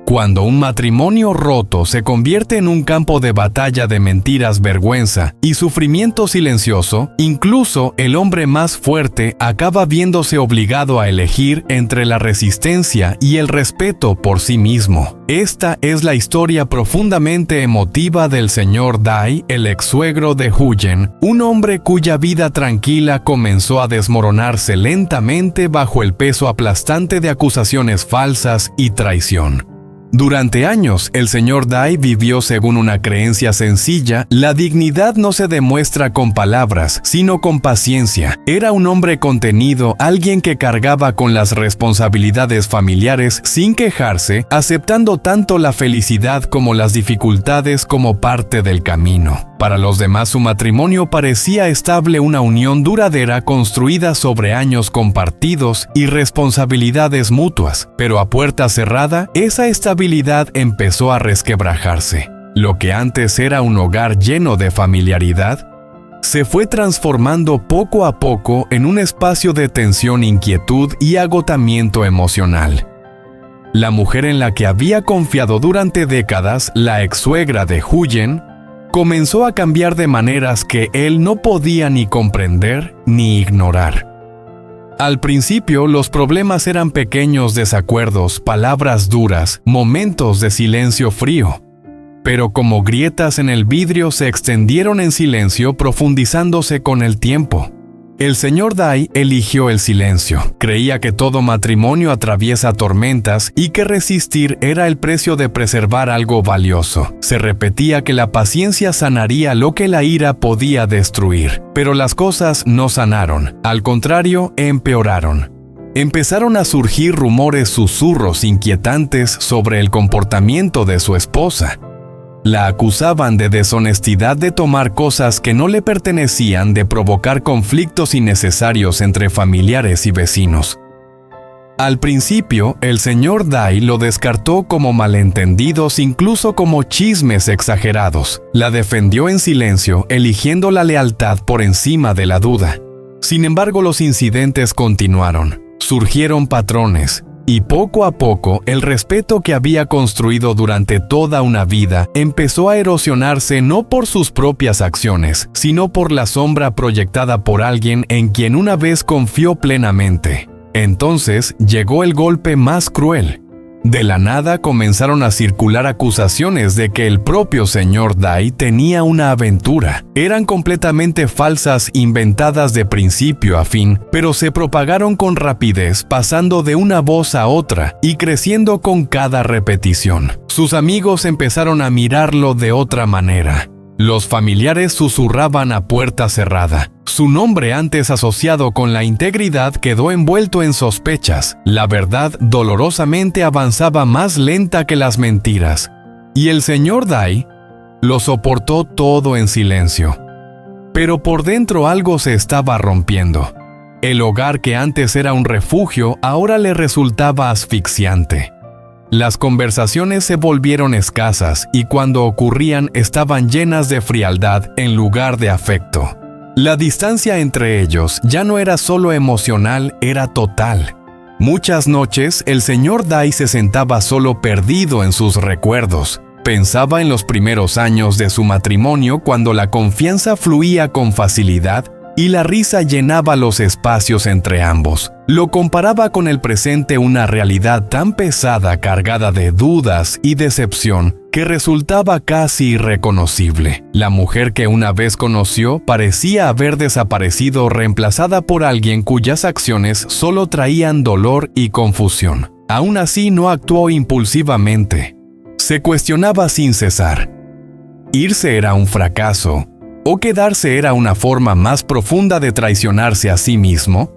Cuando un matrimonio roto se convierte en un campo de batalla de mentiras, vergüenza y sufrimiento silencioso, incluso el hombre más fuerte acaba viéndose obligado a elegir entre la resistencia y el respeto por sí mismo. Esta es la historia profundamente emotiva del señor Dai, el ex-suegro de Huyen, un hombre cuya vida tranquila comenzó a desmoronarse lentamente bajo el peso aplastante de acusaciones falsas y traición. Durante años, el señor Dai vivió según una creencia sencilla: la dignidad no se demuestra con palabras, sino con paciencia. Era un hombre contenido, alguien que cargaba con las responsabilidades familiares sin quejarse, aceptando tanto la felicidad como las dificultades como parte del camino. Para los demás, su matrimonio parecía estable, una unión duradera construida sobre años compartidos y responsabilidades mutuas, pero a puerta cerrada, esa estabilidad empezó a resquebrajarse. Lo que antes era un hogar lleno de familiaridad, se fue transformando poco a poco en un espacio de tensión, inquietud y agotamiento emocional. La mujer en la que había confiado durante décadas, la ex-suegra de Huyen, comenzó a cambiar de maneras que él no podía ni comprender ni ignorar. Al principio, los problemas eran pequeños desacuerdos, palabras duras, momentos de silencio frío. Pero como grietas en el vidrio se extendieron en silencio, profundizándose con el tiempo. El señor Dai eligió el silencio. Creía que todo matrimonio atraviesa tormentas y que resistir era el precio de preservar algo valioso. Se repetía que la paciencia sanaría lo que la ira podía destruir. Pero las cosas no sanaron. Al contrario, empeoraron. Empezaron a surgir rumores, susurros inquietantes sobre el comportamiento de su esposa. La acusaban de deshonestidad, de tomar cosas que no le pertenecían, de provocar conflictos innecesarios entre familiares y vecinos. Al principio, el señor Dai lo descartó como malentendidos, incluso como chismes exagerados. La defendió en silencio, eligiendo la lealtad por encima de la duda. Sin embargo, los incidentes continuaron. Surgieron patrones. Y poco a poco, el respeto que había construido durante toda una vida empezó a erosionarse, no por sus propias acciones, sino por la sombra proyectada por alguien en quien una vez confió plenamente. Entonces llegó el golpe más cruel. De la nada comenzaron a circular acusaciones de que el propio señor Dai tenía una aventura. Eran completamente falsas, inventadas de principio a fin, pero se propagaron con rapidez, pasando de una voz a otra y creciendo con cada repetición. Sus amigos empezaron a mirarlo de otra manera. Los familiares susurraban a puerta cerrada. Su nombre, antes asociado con la integridad, quedó envuelto en sospechas. La verdad dolorosamente avanzaba más lenta que las mentiras. Y el señor Dai lo soportó todo en silencio. Pero por dentro algo se estaba rompiendo. El hogar que antes era un refugio ahora le resultaba asfixiante. Las conversaciones se volvieron escasas y cuando ocurrían estaban llenas de frialdad en lugar de afecto. La distancia entre ellos ya no era solo emocional, era total. Muchas noches el señor Dai se sentaba solo, perdido en sus recuerdos. Pensaba en los primeros años de su matrimonio, cuando la confianza fluía con facilidad y la risa llenaba los espacios entre ambos. Lo comparaba con el presente, una realidad tan pesada, cargada de dudas y decepción, que resultaba casi irreconocible. La mujer que una vez conoció parecía haber desaparecido, reemplazada por alguien cuyas acciones solo traían dolor y confusión. Aún así, no actuó impulsivamente. Se cuestionaba sin cesar. ¿Irse era un fracaso? ¿O quedarse era una forma más profunda de traicionarse a sí mismo?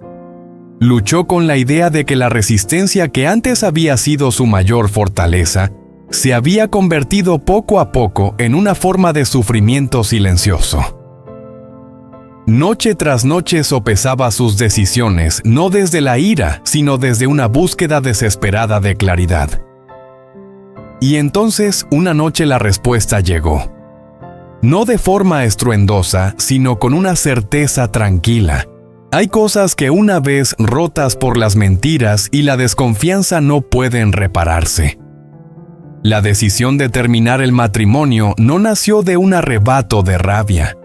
Luchó con la idea de que la resistencia, que antes había sido su mayor fortaleza, se había convertido poco a poco en una forma de sufrimiento silencioso. Noche tras noche sopesaba sus decisiones, no desde la ira, sino desde una búsqueda desesperada de claridad. Y entonces, una noche la respuesta llegó. No de forma estruendosa, sino con una certeza tranquila. Hay cosas que una vez rotas por las mentiras y la desconfianza no pueden repararse. La decisión de terminar el matrimonio no nació de un arrebato de rabia.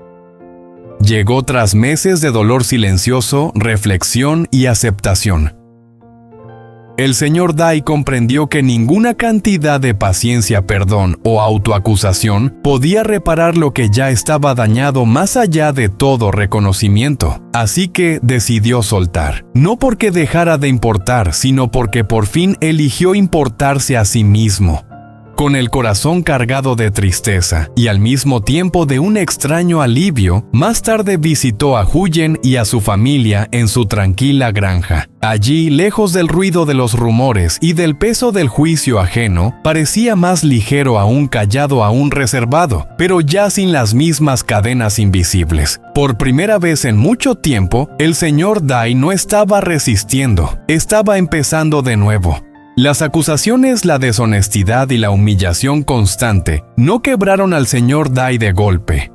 Llegó tras meses de dolor silencioso, reflexión y aceptación. El señor Dai comprendió que ninguna cantidad de paciencia, perdón o autoacusación podía reparar lo que ya estaba dañado más allá de todo reconocimiento. Así que decidió soltar. No porque dejara de importar, sino porque por fin eligió importarse a sí mismo. Con el corazón cargado de tristeza y al mismo tiempo de un extraño alivio, más tarde visitó a Huyen y a su familia en su tranquila granja. Allí, lejos del ruido de los rumores y del peso del juicio ajeno, parecía más ligero aún, callado aún, reservado, pero ya sin las mismas cadenas invisibles. Por primera vez en mucho tiempo, el señor Dai no estaba resistiendo, estaba empezando de nuevo. Las acusaciones, la deshonestidad y la humillación constante no quebraron al señor Dai de golpe.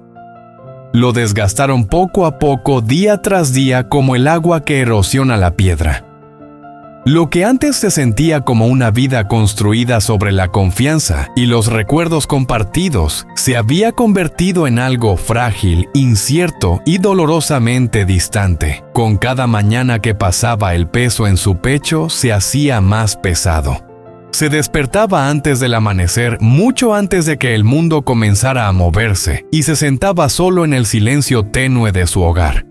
Lo desgastaron poco a poco, día tras día, como el agua que erosiona la piedra. Lo que antes se sentía como una vida construida sobre la confianza y los recuerdos compartidos, se había convertido en algo frágil, incierto y dolorosamente distante. Con cada mañana que pasaba, el peso en su pecho se hacía más pesado. Se despertaba antes del amanecer, mucho antes de que el mundo comenzara a moverse, y se sentaba solo en el silencio tenue de su hogar.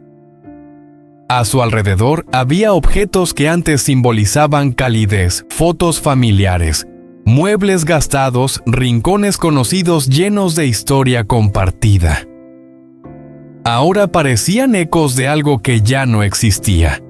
A su alrededor había objetos que antes simbolizaban calidez, fotos familiares, muebles gastados, rincones conocidos llenos de historia compartida. Ahora parecían ecos de algo que ya no existía.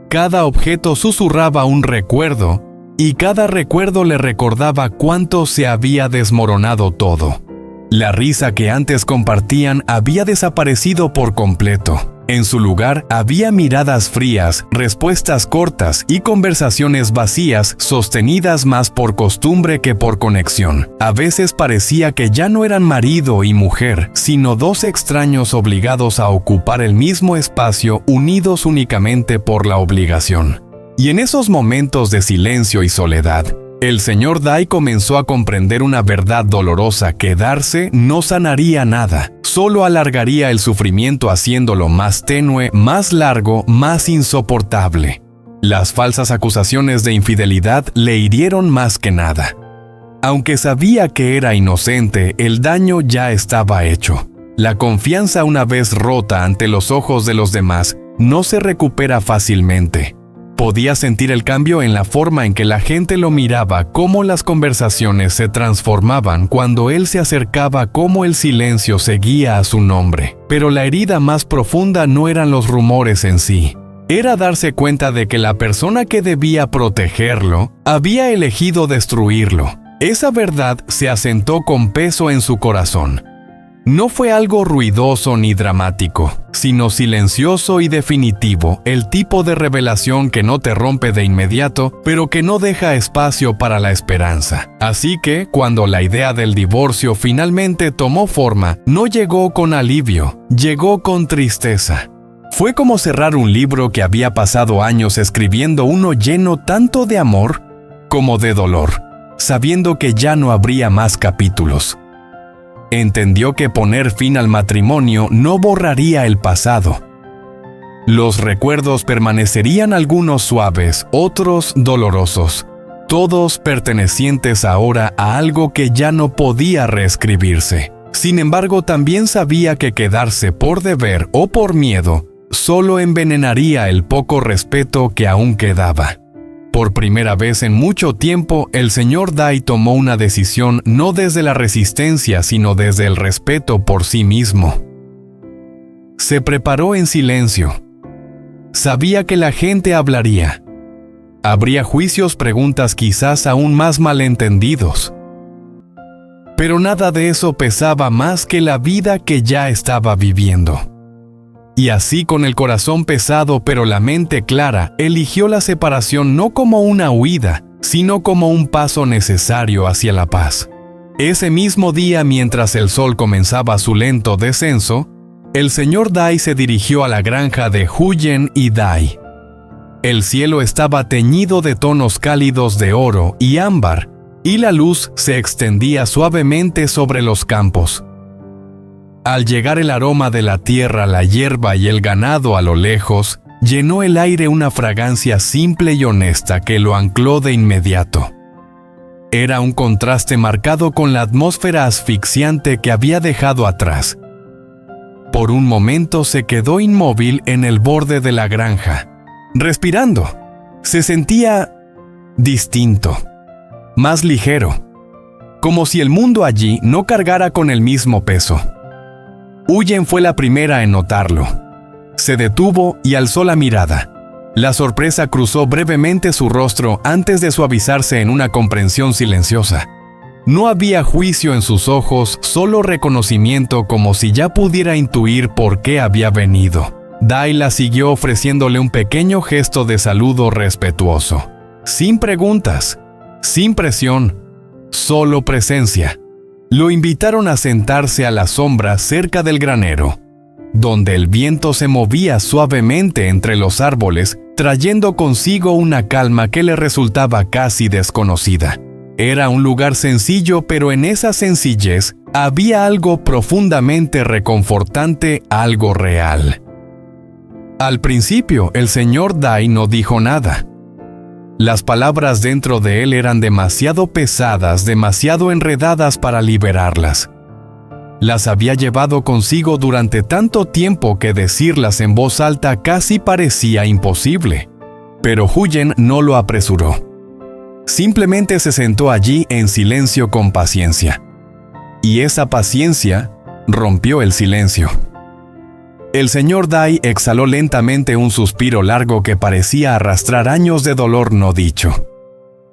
Cada objeto susurraba un recuerdo, y cada recuerdo le recordaba cuánto se había desmoronado todo. La risa que antes compartían había desaparecido por completo. En su lugar había miradas frías, respuestas cortas y conversaciones vacías sostenidas más por costumbre que por conexión. A veces parecía que ya no eran marido y mujer, sino dos extraños obligados a ocupar el mismo espacio, unidos únicamente por la obligación. Y en esos momentos de silencio y soledad, el señor Dai comenzó a comprender una verdad dolorosa: quedarse no sanaría nada, solo alargaría el sufrimiento haciéndolo más tenue, más largo, más insoportable. Las falsas acusaciones de infidelidad le hirieron más que nada. Aunque sabía que era inocente, el daño ya estaba hecho. La confianza, una vez rota ante los ojos de los demás, no se recupera fácilmente. Podía sentir el cambio en la forma en que la gente lo miraba, cómo las conversaciones se transformaban cuando él se acercaba, cómo el silencio seguía a su nombre. Pero la herida más profunda no eran los rumores en sí. Era darse cuenta de que la persona que debía protegerlo había elegido destruirlo. Esa verdad se asentó con peso en su corazón. No fue algo ruidoso ni dramático, sino silencioso y definitivo, el tipo de revelación que no te rompe de inmediato, pero que no deja espacio para la esperanza. Así que, cuando la idea del divorcio finalmente tomó forma, no llegó con alivio, llegó con tristeza. Fue como cerrar un libro que había pasado años escribiendo, uno lleno tanto de amor como de dolor, sabiendo que ya no habría más capítulos. Entendió que poner fin al matrimonio no borraría el pasado. Los recuerdos permanecerían, algunos suaves, otros dolorosos, todos pertenecientes ahora a algo que ya no podía reescribirse. Sin embargo, también sabía que quedarse por deber o por miedo solo envenenaría el poco respeto que aún quedaba. Por primera vez en mucho tiempo, el señor Dai tomó una decisión no desde la resistencia, sino desde el respeto por sí mismo. Se preparó en silencio. Sabía que la gente hablaría. Habría juicios, preguntas, quizás aún más malentendidos. Pero nada de eso pesaba más que la vida que ya estaba viviendo. Y así, con el corazón pesado pero la mente clara, eligió la separación no como una huida, sino como un paso necesario hacia la paz. Ese mismo día, mientras el sol comenzaba su lento descenso, el señor Dai se dirigió a la granja de Huyen y Dai. El cielo estaba teñido de tonos cálidos de oro y ámbar, y la luz se extendía suavemente sobre los campos. Al llegar el aroma de la tierra, la hierba y el ganado a lo lejos, llenó el aire una fragancia simple y honesta que lo ancló de inmediato. Era un contraste marcado con la atmósfera asfixiante que había dejado atrás. Por un momento se quedó inmóvil en el borde de la granja, respirando. Se sentía distinto, más ligero, como si el mundo allí no cargara con el mismo peso. Huyen fue la primera en notarlo. Se detuvo y alzó la mirada. La sorpresa cruzó brevemente su rostro antes de suavizarse en una comprensión silenciosa. No había juicio en sus ojos, solo reconocimiento, como si ya pudiera intuir por qué había venido. Dai la siguió ofreciéndole un pequeño gesto de saludo respetuoso. Sin preguntas, sin presión, solo presencia. Lo invitaron a sentarse a la sombra cerca del granero, donde el viento se movía suavemente entre los árboles, trayendo consigo una calma que le resultaba casi desconocida. Era un lugar sencillo, pero en esa sencillez había algo profundamente reconfortante, algo real. Al principio, el señor Dai no dijo nada. Las palabras dentro de él eran demasiado pesadas, demasiado enredadas para liberarlas. Las había llevado consigo durante tanto tiempo que decirlas en voz alta casi parecía imposible. Pero Huyen no lo apresuró. Simplemente se sentó allí en silencio con paciencia. Y esa paciencia rompió el silencio. El señor Dai exhaló lentamente un suspiro largo que parecía arrastrar años de dolor no dicho.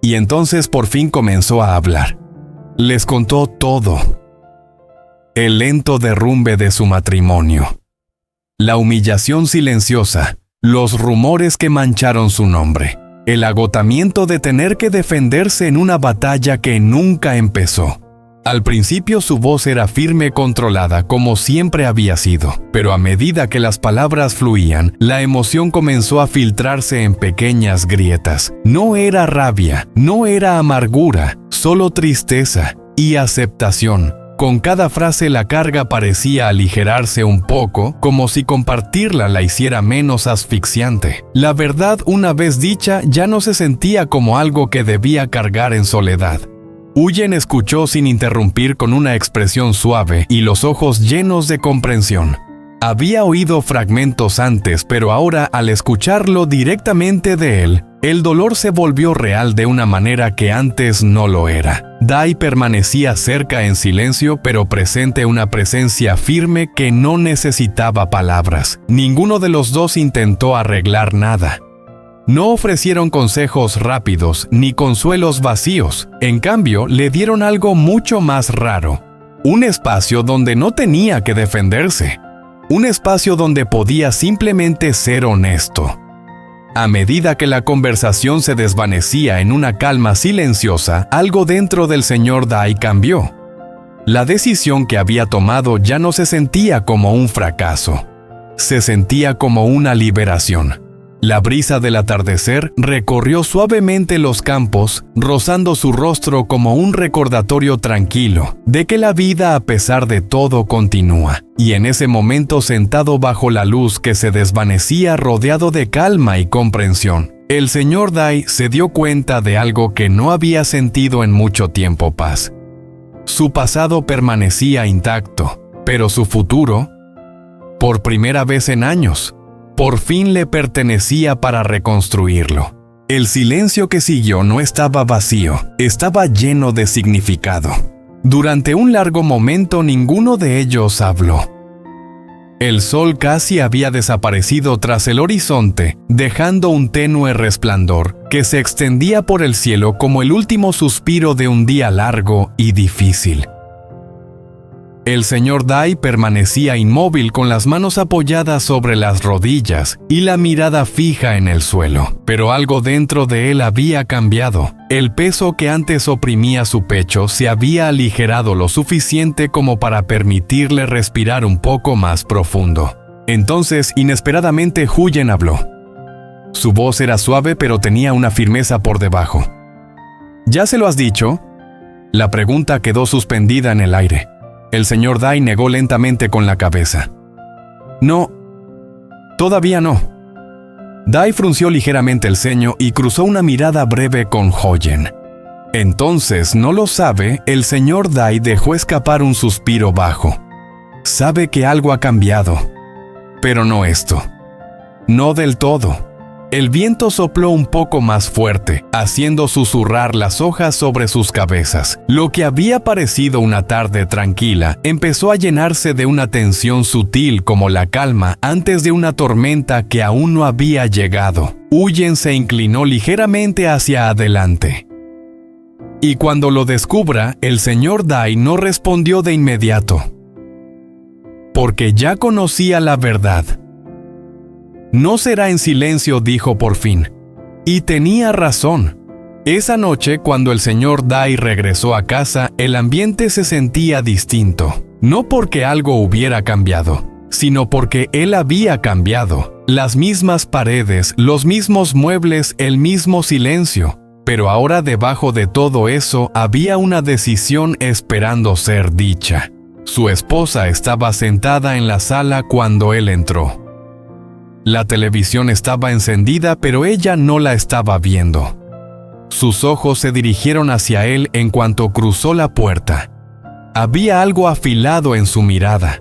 Y entonces por fin comenzó a hablar. Les contó todo. El lento derrumbe de su matrimonio. La humillación silenciosa, los rumores que mancharon su nombre, el agotamiento de tener que defenderse en una batalla que nunca empezó. Al principio su voz era firme, controlada, como siempre había sido, pero a medida que las palabras fluían, la emoción comenzó a filtrarse en pequeñas grietas. No era rabia, no era amargura, solo tristeza y aceptación. Con cada frase la carga parecía aligerarse un poco, como si compartirla la hiciera menos asfixiante. La verdad, una vez dicha, ya no se sentía como algo que debía cargar en soledad. Huyen escuchó sin interrumpir, con una expresión suave y los ojos llenos de comprensión. Había oído fragmentos antes, pero ahora, al escucharlo directamente de él, el dolor se volvió real de una manera que antes no lo era. Dai permanecía cerca en silencio, pero presente, una presencia firme que no necesitaba palabras. Ninguno de los dos intentó arreglar nada. No ofrecieron consejos rápidos ni consuelos vacíos. En cambio, le dieron algo mucho más raro. Un espacio donde no tenía que defenderse. Un espacio donde podía simplemente ser honesto. A medida que la conversación se desvanecía en una calma silenciosa, algo dentro del señor Dai cambió. La decisión que había tomado ya no se sentía como un fracaso. Se sentía como una liberación. La brisa del atardecer recorrió suavemente los campos, rozando su rostro como un recordatorio tranquilo de que la vida, a pesar de todo, continúa. Y en ese momento, sentado bajo la luz que se desvanecía, rodeado de calma y comprensión, el señor Dai se dio cuenta de algo que no había sentido en mucho tiempo: paz. Su pasado permanecía intacto, pero su futuro, por primera vez en años, por fin le pertenecía para reconstruirlo. El silencio que siguió no estaba vacío, estaba lleno de significado. Durante un largo momento ninguno de ellos habló. El sol casi había desaparecido tras el horizonte, dejando un tenue resplandor que se extendía por el cielo como el último suspiro de un día largo y difícil. El señor Dai permanecía inmóvil, con las manos apoyadas sobre las rodillas y la mirada fija en el suelo. Pero algo dentro de él había cambiado. El peso que antes oprimía su pecho se había aligerado lo suficiente como para permitirle respirar un poco más profundo. Entonces, inesperadamente, Huyen habló. Su voz era suave, pero tenía una firmeza por debajo. «¿Ya se lo has dicho?», La pregunta quedó suspendida en el aire. El señor Dai negó lentamente con la cabeza. No, todavía no. Dai frunció ligeramente el ceño y cruzó una mirada breve con Hoyen. Entonces, no lo sabe, el señor Dai dejó escapar un suspiro bajo. Sabe que algo ha cambiado, pero no esto. No del todo. El viento sopló un poco más fuerte, haciendo susurrar las hojas sobre sus cabezas. Lo que había parecido una tarde tranquila empezó a llenarse de una tensión sutil como la calma antes de una tormenta que aún no había llegado. Huyen se inclinó ligeramente hacia adelante. Y cuando lo descubra, el señor Dai no respondió de inmediato, porque ya conocía la verdad. No será en silencio, dijo por fin. Y tenía razón. Esa noche, cuando el señor Dai regresó a casa, el ambiente se sentía distinto. No porque algo hubiera cambiado, sino porque él había cambiado. Las mismas paredes, los mismos muebles, el mismo silencio. Pero ahora debajo de todo eso había una decisión esperando ser dicha. Su esposa estaba sentada en la sala cuando él entró. La televisión estaba encendida, pero ella no la estaba viendo. Sus ojos se dirigieron hacia él en cuanto cruzó la puerta. Había algo afilado en su mirada.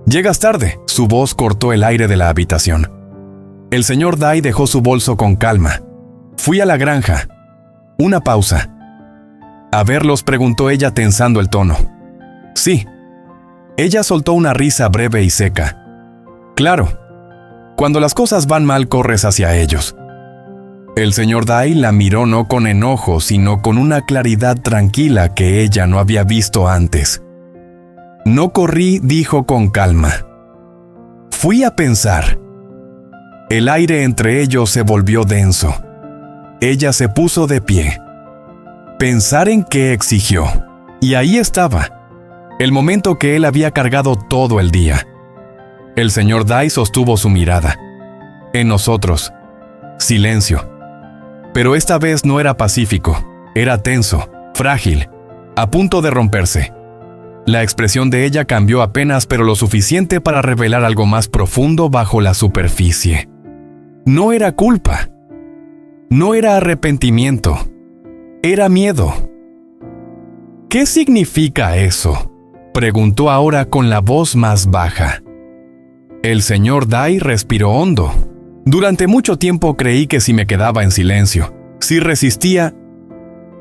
«Llegas tarde», su voz cortó el aire de la habitación. El señor Dai dejó su bolso con calma. «Fui a la granja». Una pausa. «¿A verlos?», preguntó ella tensando el tono. «Sí». Ella soltó una risa breve y seca. «Claro. Cuando las cosas van mal, corres hacia ellos». El señor Dai la miró no con enojo, sino con una claridad tranquila que ella no había visto antes. «No corrí», dijo con calma. «Fui a pensar». El aire entre ellos se volvió denso. Ella se puso de pie. «¿Pensar en qué?», exigió. Y ahí estaba, el momento que él había cargado todo el día. El señor Dai sostuvo su mirada. En nosotros. Silencio. Pero esta vez no era pacífico, era tenso, frágil, a punto de romperse. La expresión de ella cambió apenas, pero lo suficiente para revelar algo más profundo bajo la superficie. No era culpa. No era arrepentimiento. Era miedo. «¿Qué significa eso?», preguntó ahora con la voz más baja. El señor Dai respiró hondo. «Durante mucho tiempo creí que si me quedaba en silencio, si resistía,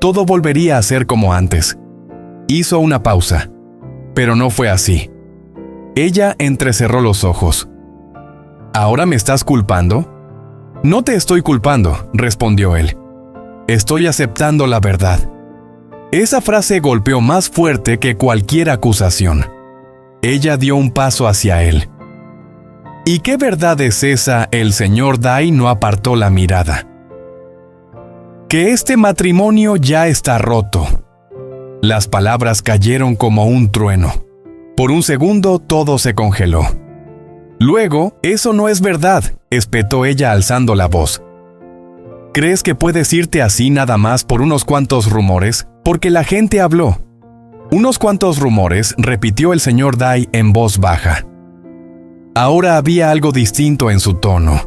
todo volvería a ser como antes». Hizo una pausa, pero no fue así. Ella entrecerró los ojos. «¿Ahora me estás culpando?». «No te estoy culpando», respondió él. «Estoy aceptando la verdad». Esa frase golpeó más fuerte que cualquier acusación. Ella dio un paso hacia él. «¿Y qué verdad es esa?». El señor Dai no apartó la mirada. «Que este matrimonio ya está roto». Las palabras cayeron como un trueno. Por un segundo todo se congeló. «Luego, eso no es verdad», espetó ella alzando la voz. «¿Crees que puedes irte así nada más por unos cuantos rumores? Porque la gente habló». «Unos cuantos rumores», repitió el señor Dai en voz baja. Ahora había algo distinto en su tono.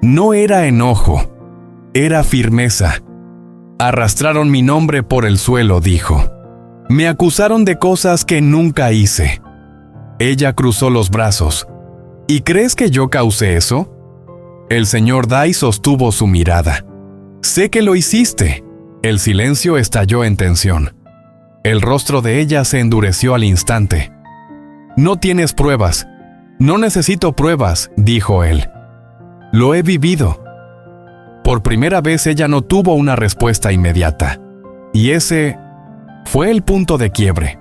No era enojo, era firmeza. «Arrastraron mi nombre por el suelo», dijo. «Me acusaron de cosas que nunca hice». Ella cruzó los brazos. «¿Y crees que yo causé eso?». El señor Dai sostuvo su mirada. «Sé que lo hiciste». El silencio estalló en tensión. El rostro de ella se endureció al instante. «No tienes pruebas». «No necesito pruebas», dijo él. «Lo he vivido». Por primera vez ella no tuvo una respuesta inmediata. Y ese fue el punto de quiebre.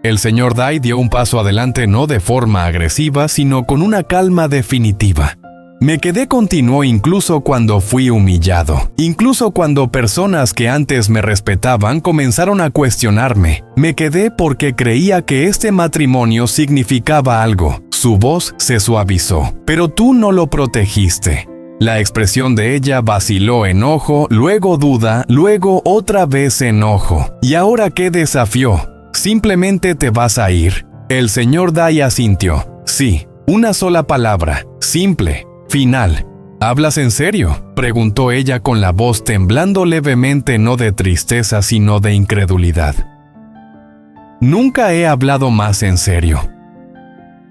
El señor Dai dio un paso adelante no de forma agresiva, sino con una calma definitiva. «Me quedé», continuó, «incluso cuando fui humillado. Incluso cuando personas que antes me respetaban comenzaron a cuestionarme. Me quedé porque creía que este matrimonio significaba algo». Su voz se suavizó. «Pero tú no lo protegiste». La expresión de ella vaciló enojo, luego duda, luego otra vez enojo. ¿Y ahora qué desafío? Simplemente te vas a ir. El señor Dai asintió. Sí, una sola palabra, simple, final. ¿Hablas en serio?, preguntó ella con la voz temblando levemente, no de tristeza sino de incredulidad. Nunca he hablado más en serio.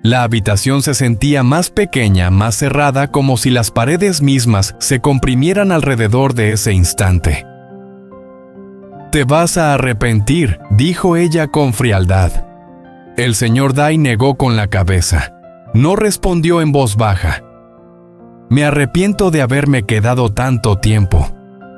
La habitación se sentía más pequeña, más cerrada, como si las paredes mismas se comprimieran alrededor de ese instante. «Te vas a arrepentir», dijo ella con frialdad. El señor Dai negó con la cabeza. No respondió en voz baja. «Me arrepiento de haberme quedado tanto tiempo».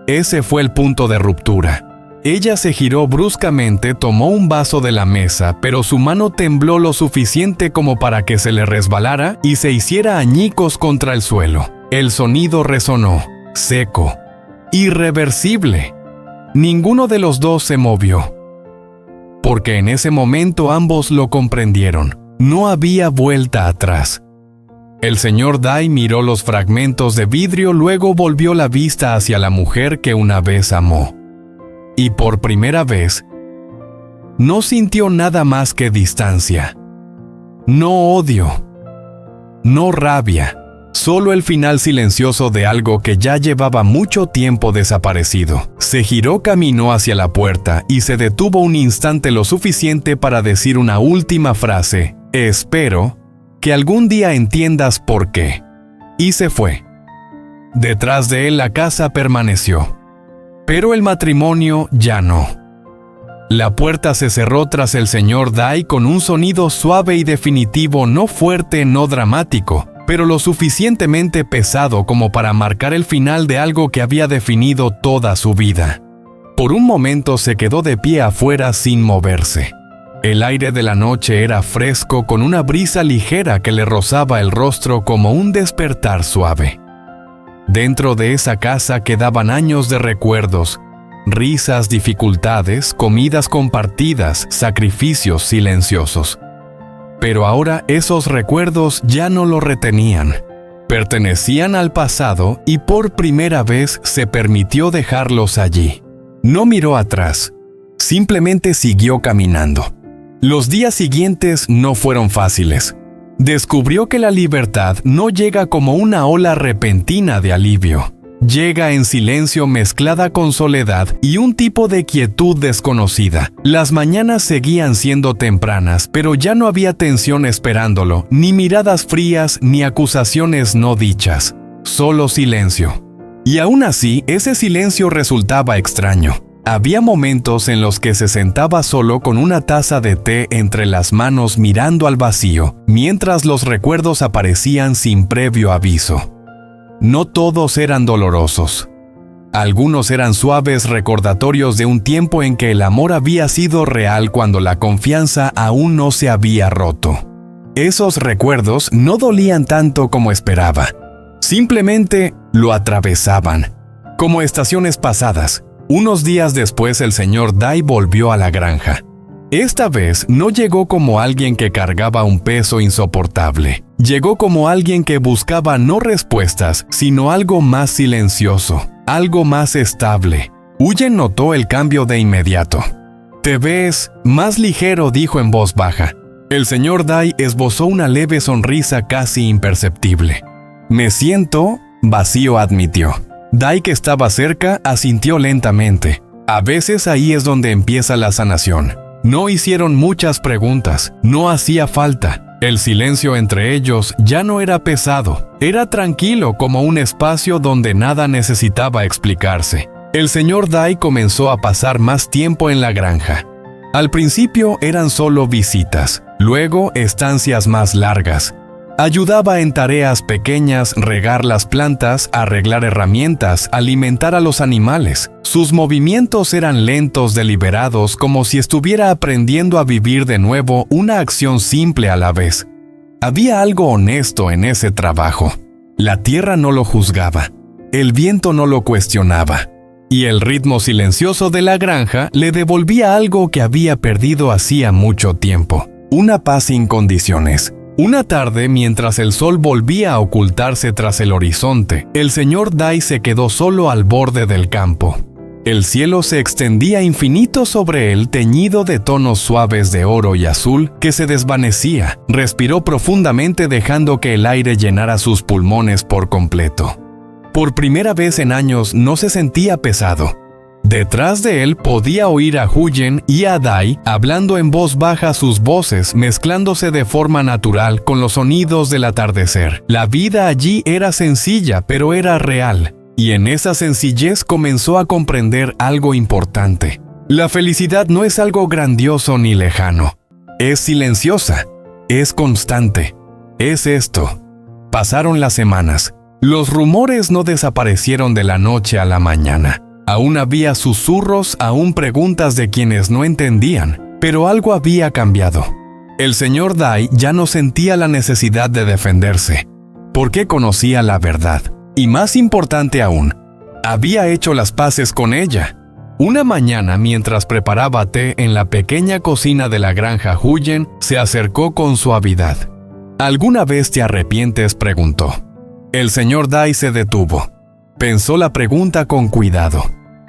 Ese fue el punto de ruptura. Ella se giró bruscamente, tomó un vaso de la mesa, pero su mano tembló lo suficiente como para que se le resbalara y se hiciera añicos contra el suelo. El sonido resonó, seco, irreversible. Ninguno de los dos se movió. Porque en ese momento ambos lo comprendieron. No había vuelta atrás. El señor Dai miró los fragmentos de vidrio, luego volvió la vista hacia la mujer que una vez amó. Y por primera vez, no sintió nada más que distancia. No odio, no rabia, solo el final silencioso de algo que ya llevaba mucho tiempo desaparecido. Se giró, caminó hacia la puerta y se detuvo un instante lo suficiente para decir una última frase: «Espero que algún día entiendas por qué». Y se fue. Detrás de él la casa permaneció. Pero el matrimonio ya no. La puerta se cerró tras el señor Dai con un sonido suave y definitivo, no fuerte, no dramático, pero lo suficientemente pesado como para marcar el final de algo que había definido toda su vida. Por un momento se quedó de pie afuera sin moverse. El aire de la noche era fresco, con una brisa ligera que le rozaba el rostro como un despertar suave. Dentro de esa casa quedaban años de recuerdos, risas, dificultades, comidas compartidas, sacrificios silenciosos. Pero ahora esos recuerdos ya no lo retenían. Pertenecían al pasado y por primera vez se permitió dejarlos allí. No miró atrás, simplemente siguió caminando. Los días siguientes no fueron fáciles. Descubrió que la libertad no llega como una ola repentina de alivio. Llega en silencio mezclada con soledad y un tipo de quietud desconocida. Las mañanas seguían siendo tempranas, pero ya no había tensión esperándolo, ni miradas frías, ni acusaciones no dichas. Solo silencio. Y aún así, ese silencio resultaba extraño. Había momentos en los que se sentaba solo con una taza de té entre las manos mirando al vacío, mientras los recuerdos aparecían sin previo aviso. No todos eran dolorosos. Algunos eran suaves recordatorios de un tiempo en que el amor había sido real cuando la confianza aún no se había roto. Esos recuerdos no dolían tanto como esperaba. Simplemente lo atravesaban, como estaciones pasadas. Unos días después el señor Dai volvió a la granja. Esta vez no llegó como alguien que cargaba un peso insoportable. Llegó como alguien que buscaba no respuestas, sino algo más silencioso, algo más estable. Huyen notó el cambio de inmediato. «Te ves más ligero», dijo en voz baja. El señor Dai esbozó una leve sonrisa casi imperceptible. «Me siento vacío», admitió. Dai, que estaba cerca, asintió lentamente. A veces ahí es donde empieza la sanación. No hicieron muchas preguntas, no hacía falta. El silencio entre ellos ya no era pesado, era tranquilo, como un espacio donde nada necesitaba explicarse. El señor Dai comenzó a pasar más tiempo en la granja. Al principio eran solo visitas, luego estancias más largas. Ayudaba en tareas pequeñas, regar las plantas, arreglar herramientas, alimentar a los animales. Sus movimientos eran lentos, deliberados, como si estuviera aprendiendo a vivir de nuevo una acción simple a la vez. Había algo honesto en ese trabajo. La tierra no lo juzgaba, el viento no lo cuestionaba, y el ritmo silencioso de la granja le devolvía algo que había perdido hacía mucho tiempo: una paz sin condiciones. Una tarde, mientras el sol volvía a ocultarse tras el horizonte, el señor Dai se quedó solo al borde del campo. El cielo se extendía infinito sobre él, teñido de tonos suaves de oro y azul que se desvanecía. Respiró profundamente, dejando que el aire llenara sus pulmones por completo. Por primera vez en años no se sentía pesado. Detrás de él podía oír a Huyen y a Dai hablando en voz baja, sus voces mezclándose de forma natural con los sonidos del atardecer. La vida allí era sencilla, pero era real. Y en esa sencillez comenzó a comprender algo importante. La felicidad no es algo grandioso ni lejano. Es silenciosa, es constante. Es esto. Pasaron las semanas. Los rumores no desaparecieron de la noche a la mañana. Aún había susurros, aún preguntas de quienes no entendían, pero algo había cambiado. El señor Dai ya no sentía la necesidad de defenderse, porque conocía la verdad. Y más importante aún, había hecho las paces con ella. Una mañana, mientras preparaba té en la pequeña cocina de la granja Huyen, se acercó con suavidad. ¿Alguna vez te arrepientes?, preguntó. El señor Dai se detuvo. Pensó la pregunta con cuidado.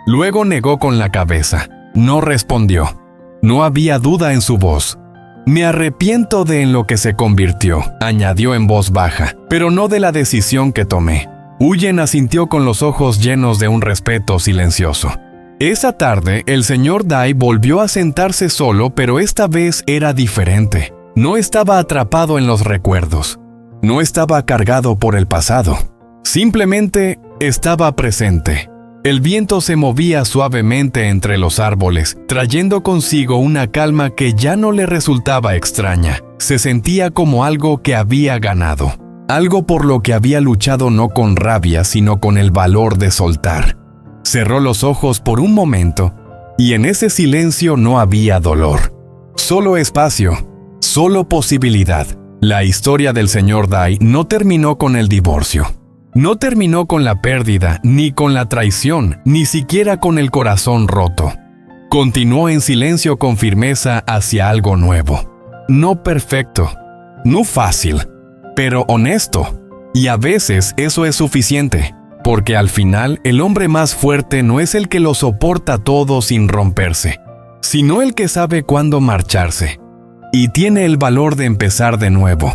Luego negó con la cabeza. No respondió. No había duda en su voz. Me arrepiento de en lo que se convirtió, añadió en voz baja, pero no de la decisión que tomé. Huyen asintió con los ojos llenos de un respeto silencioso. Esa tarde, el señor Dai volvió a sentarse solo, pero esta vez era diferente. No estaba atrapado en los recuerdos. No estaba cargado por el pasado. Simplemente estaba presente. El viento se movía suavemente entre los árboles, trayendo consigo una calma que ya no le resultaba extraña. Se sentía como algo que había ganado. Algo por lo que había luchado, no con rabia, sino con el valor de soltar. Cerró los ojos por un momento, y en ese silencio no había dolor. Solo espacio, solo posibilidad. La historia del señor Dai no terminó con el divorcio. No terminó con la pérdida, ni con la traición, ni siquiera con el corazón roto. Continuó en silencio, con firmeza hacia algo nuevo. No perfecto, no fácil, pero honesto. Y a veces eso es suficiente, porque al final el hombre más fuerte no es el que lo soporta todo sin romperse, sino el que sabe cuándo marcharse y tiene el valor de empezar de nuevo.